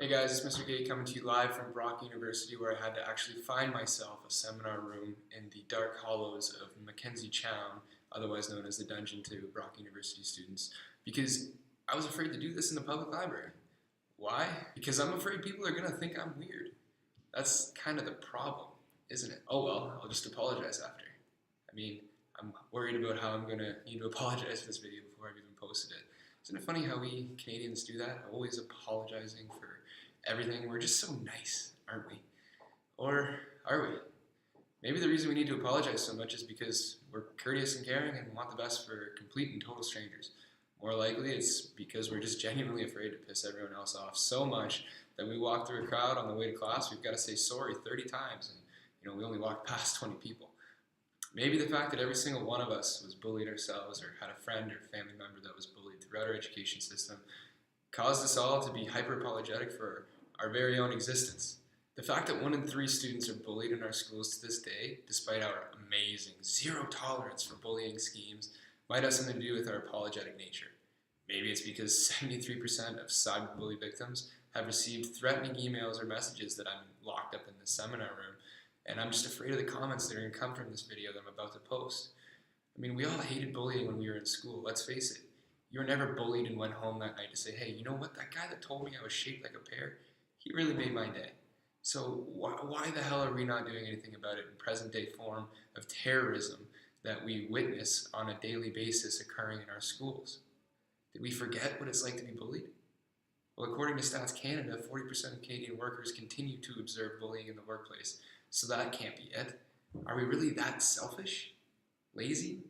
Hey guys, it's Mr. Gay coming to you live from Brock University, where I had to actually find myself a seminar room in the dark hollows of Mackenzie Chown, otherwise known as the dungeon to Brock University students, because I was afraid to do this in the public library. Why? Because I'm afraid people are going to think I'm weird. That's kind of the problem, isn't it? Oh well, I'll just apologize after. I mean, I'm worried about how I'm going to need to apologize for this video before I've even posted it. Isn't it funny how we Canadians do that? Always apologizing for everything. We're just so nice, aren't we? Or are we? Maybe the reason we need to apologize so much is because we're courteous and caring and want the best for complete and total strangers. More likely, it's because we're just genuinely afraid to piss everyone else off so much that we walk through a crowd on the way to class, we've got to say sorry 30 times, and we only walk past 20 people. Maybe the fact that every single one of us was bullied ourselves or had a friend or family member that was bullied throughout our education system caused us all to be hyper-apologetic for our very own existence. The fact that 1 in 3 students are bullied in our schools to this day, despite our amazing zero tolerance for bullying schemes, might have something to do with our apologetic nature. Maybe it's because 73% of cyberbully victims have received threatening emails or messages that I'm locked up in the seminar room, and I'm just afraid of the comments that are going to come from this video that I'm about to post. I mean, we all hated bullying when we were in school, let's face it. You were never bullied and went home that night to say, hey, you know what, that guy that told me I was shaped like a pear, he really made my day. So why the hell are we not doing anything about it in present day form of terrorism that we witness on a daily basis occurring in our schools? Did we forget what it's like to be bullied? Well, according to Stats Canada, 40% of Canadian workers continue to observe bullying in the workplace, so that can't be it. Are we really that selfish? Lazy?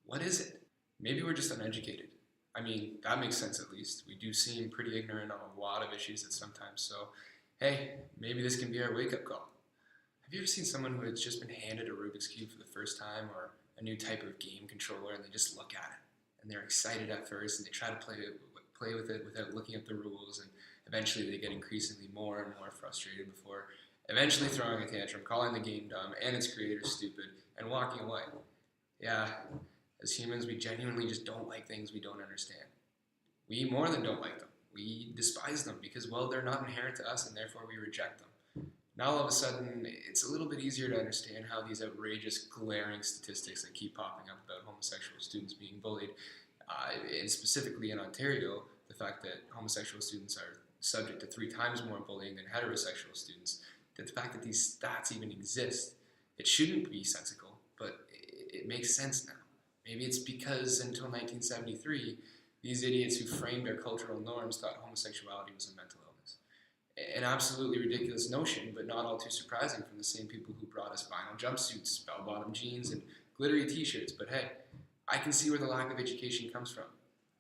What is it? Maybe we're just uneducated. I mean, that makes sense at least. We do seem pretty ignorant on a lot of issues at sometimes, so hey, maybe this can be our wake-up call. Have you ever seen someone who has just been handed a Rubik's Cube for the first time or a new type of game controller and they just look at it and they're excited at first and they try to play with it without looking at the rules, and eventually they get increasingly more and more frustrated before eventually throwing a tantrum, calling the game dumb and its creator stupid, and walking away? Yeah, as humans, we genuinely just don't like things we don't understand. We more than don't like them. We despise them because, well, they're not inherent to us and therefore we reject them. Now all of a sudden, it's a little bit easier to understand how these outrageous, glaring statistics that keep popping up about homosexual students being bullied, and specifically in Ontario, the fact that homosexual students are subject to 3 times more bullying than heterosexual students, that the fact that these stats even exist, it shouldn't be sensical, but it makes sense now. Maybe it's because until 1973, these idiots who framed our cultural norms thought homosexuality was a mental illness. An absolutely ridiculous notion, but not all too surprising from the same people who brought us vinyl jumpsuits, bell-bottom jeans, and glittery t-shirts. But hey, I can see where the lack of education comes from.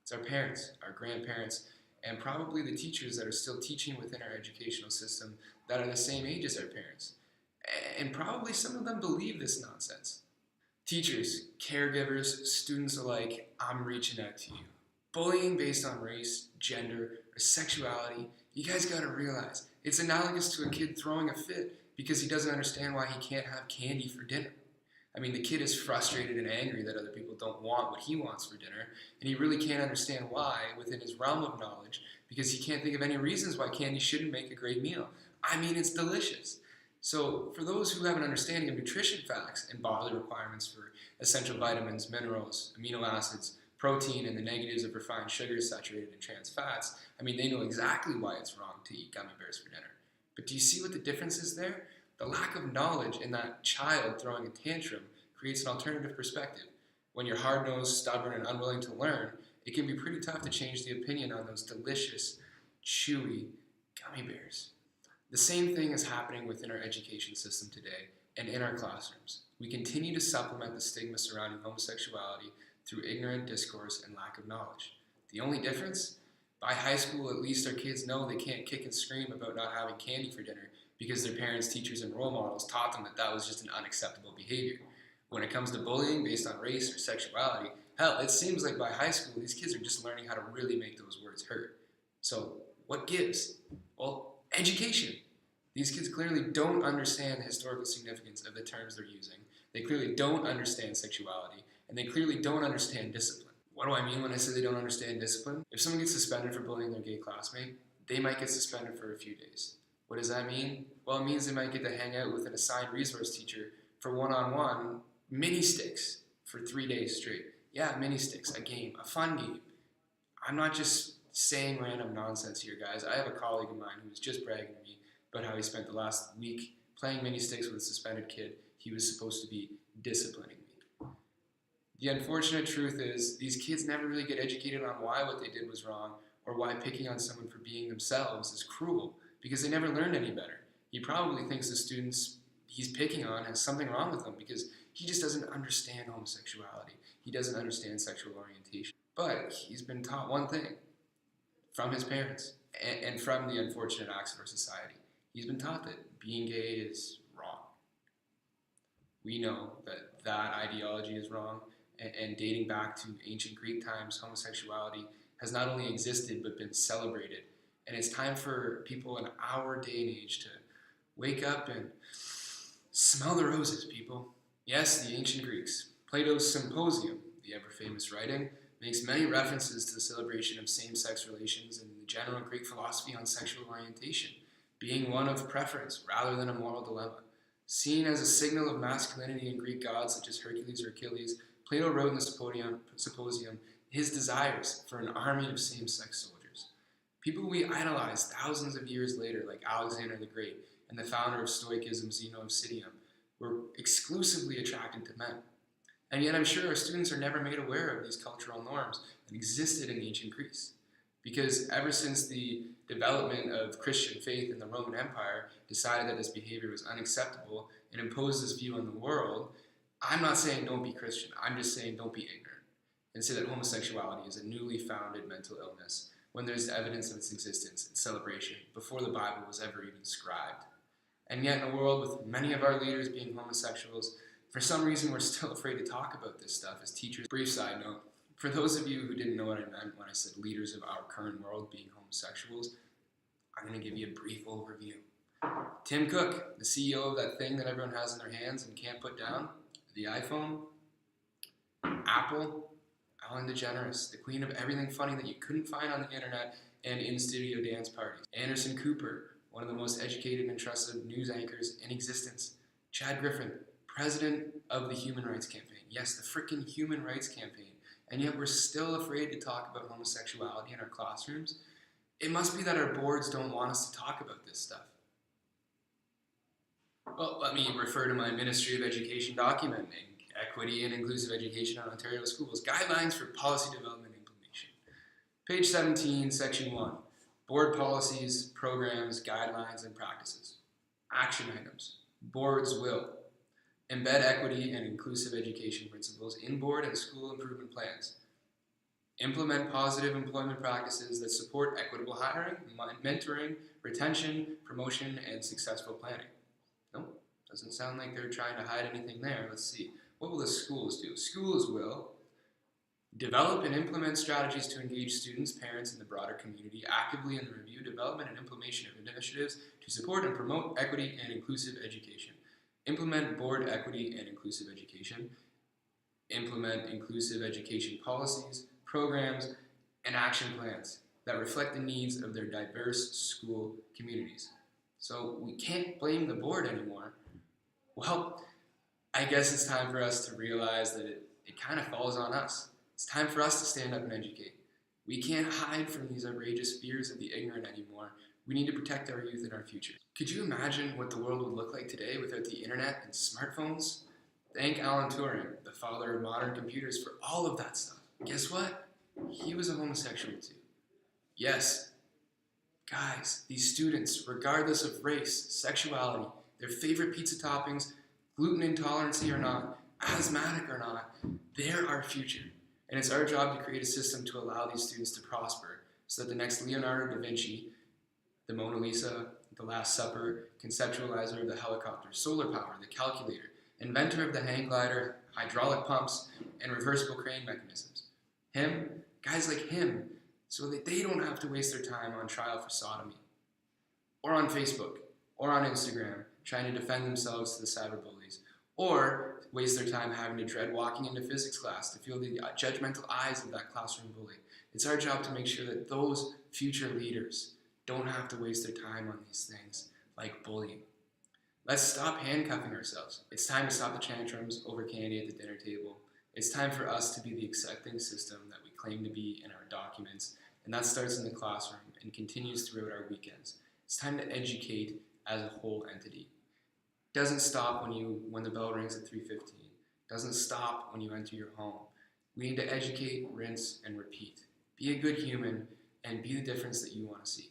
It's our parents, our grandparents, and probably the teachers that are still teaching within our educational system that are the same age as our parents. And probably some of them believe this nonsense. Teachers, caregivers, students alike, I'm reaching out to you. Bullying based on race, gender, or sexuality, you guys gotta realize, it's analogous to a kid throwing a fit because he doesn't understand why he can't have candy for dinner. I mean, the kid is frustrated and angry that other people don't want what he wants for dinner, and he really can't understand why within his realm of knowledge, because he can't think of any reasons why candy shouldn't make a great meal. I mean, it's delicious. So for those who have an understanding of nutrition facts and bodily requirements for essential vitamins, minerals, amino acids, protein, and the negatives of refined sugars, saturated and trans fats, I mean, they know exactly why it's wrong to eat gummy bears for dinner. But do you see what the difference is there? The lack of knowledge in that child throwing a tantrum creates an alternative perspective. When you're hard-nosed, stubborn, and unwilling to learn, it can be pretty tough to change the opinion on those delicious, chewy gummy bears. The same thing is happening within our education system today and in our classrooms. We continue to supplement the stigma surrounding homosexuality through ignorant discourse and lack of knowledge. The only difference? By high school, at least our kids know they can't kick and scream about not having candy for dinner because their parents, teachers, and role models taught them that that was just an unacceptable behavior. When it comes to bullying based on race or sexuality, hell, it seems like by high school, these kids are just learning how to really make those words hurt. So what gives? Well, education. These kids clearly don't understand the historical significance of the terms they're using. They clearly don't understand sexuality, and they clearly don't understand discipline. What do I mean when I say they don't understand discipline? If someone gets suspended for bullying their gay classmate, they might get suspended for a few days. What does that mean? Well, it means they might get to hang out with an assigned resource teacher for one-on-one mini sticks for 3 days straight. Yeah, mini sticks, a game, a fun game. I'm not just saying random nonsense here, guys. I have a colleague of mine who was just bragging to me about how he spent the last week playing mini sticks with a suspended kid he was supposed to be disciplining me. The unfortunate truth is these kids never really get educated on why what they did was wrong or why picking on someone for being themselves is cruel, because they never learned any better. He probably thinks the students he's picking on has something wrong with them because he just doesn't understand homosexuality. He doesn't understand sexual orientation. But he's been taught one thing from his parents and from the unfortunate acts of our society. He's been taught that being gay is wrong. We know that that ideology is wrong, and dating back to ancient Greek times, homosexuality has not only existed but been celebrated. And it's time for people in our day and age to wake up and smell the roses, people. Yes, the ancient Greeks. Plato's Symposium, the ever-famous writing, makes many references to the celebration of same-sex relations and the general Greek philosophy on sexual orientation being one of preference rather than a moral dilemma. Seen as a signal of masculinity in Greek gods such as Hercules or Achilles, Plato wrote in the Symposium his desires for an army of same-sex soldiers. People we idolize thousands of years later, like Alexander the Great and the founder of Stoicism, Zeno of Citium, were exclusively attracted to men. And yet I'm sure our students are never made aware of these cultural norms that existed in ancient Greece. Because ever since the development of Christian faith in the Roman Empire decided that this behavior was unacceptable and imposed this view on the world, I'm not saying don't be Christian, I'm just saying don't be ignorant and say that homosexuality is a newly founded mental illness when there's evidence of its existence and celebration before the Bible was ever even scribed. And yet in a world with many of our leaders being homosexuals, for some reason we're still afraid to talk about this stuff as teachers. Brief side note, for those of you who didn't know what I meant when I said leaders of our current world being homosexuals, I'm going to give you a brief overview. Tim Cook, the CEO of that thing that everyone has in their hands and can't put down, the iPhone. Apple, Ellen DeGeneres, the queen of everything funny that you couldn't find on the internet and in-studio dance parties. Anderson Cooper, one of the most educated and trusted news anchors in existence. Chad Griffin, president of the Human Rights Campaign. Yes, the frickin' Human Rights Campaign. And yet we're still afraid to talk about homosexuality in our classrooms. It must be that our boards don't want us to talk about this stuff. Well, let me refer to my Ministry of Education document, Equity and Inclusive Education on Ontario Schools, Guidelines for Policy Development and Implementation. Page 17, Section 1, Board Policies, Programs, Guidelines, and Practices. Action items. Boards will embed equity and inclusive education principles in board and school improvement plans. Implement positive employment practices that support equitable hiring, mentoring, retention, promotion, and successful planning. Nope, doesn't sound like they're trying to hide anything there. Let's see. What will the schools do? Schools will develop and implement strategies to engage students, parents, and the broader community actively in the review, development, and implementation of initiatives to support and promote equity and inclusive education. Implement board equity and inclusive education. Implement inclusive education policies, programs, and action plans that reflect the needs of their diverse school communities. So we can't blame the board anymore. Well, I guess it's time for us to realize that it kind of falls on us. It's time for us to stand up and educate. We can't hide from these outrageous fears of the ignorant anymore. We need to protect our youth and our future. Could you imagine what the world would look like today without the internet and smartphones? Thank Alan Turing, the father of modern computers, for all of that stuff. Guess what? He was a homosexual too. Yes, guys, these students, regardless of race, sexuality, their favorite pizza toppings, gluten intolerance or not, asthmatic or not, they're our future. And it's our job to create a system to allow these students to prosper so that the next Leonardo da Vinci, the Mona Lisa, the Last Supper, conceptualizer of the helicopter, solar power, the calculator, inventor of the hang glider, hydraulic pumps, and reversible crane mechanisms. Him, guys like him, so that they don't have to waste their time on trial for sodomy, or on Facebook, or on Instagram, trying to defend themselves to the cyberbullies, or waste their time having to dread walking into physics class to feel the judgmental eyes of that classroom bully. It's our job to make sure that those future leaders don't have to waste their time on these things like bullying. Let's stop handcuffing ourselves. It's time to stop the tantrums over candy at the dinner table. It's time for us to be the accepting system that we claim to be in our documents, and that starts in the classroom and continues throughout our weekends. It's time to educate as a whole entity. It doesn't stop when the bell rings at 3:15. It doesn't stop when you enter your home. We need to educate, rinse, and repeat. Be a good human and be the difference that you want to see.